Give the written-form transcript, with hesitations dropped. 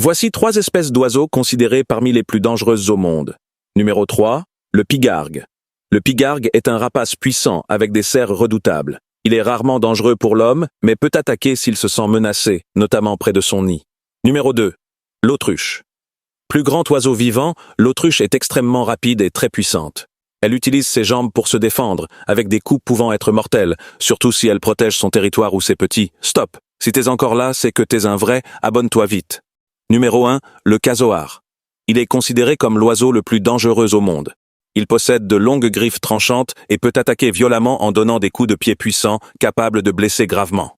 Voici 3 espèces d'oiseaux considérées parmi les plus dangereuses au monde. Numéro 3, le pigargue. Le pigargue est un rapace puissant avec des serres redoutables. Il est rarement dangereux pour l'homme, mais peut attaquer s'il se sent menacé, notamment près de son nid. Numéro 2, l'autruche. Plus grand oiseau vivant, l'autruche est extrêmement rapide et très puissante. Elle utilise ses jambes pour se défendre, avec des coups pouvant être mortels, surtout si elle protège son territoire ou ses petits. Stop! Si t'es encore là, c'est que t'es un vrai, abonne-toi vite. Numéro 1, le casoar. Il est considéré comme l'oiseau le plus dangereux au monde. Il possède de longues griffes tranchantes et peut attaquer violemment en donnant des coups de pied puissants, capables de blesser gravement.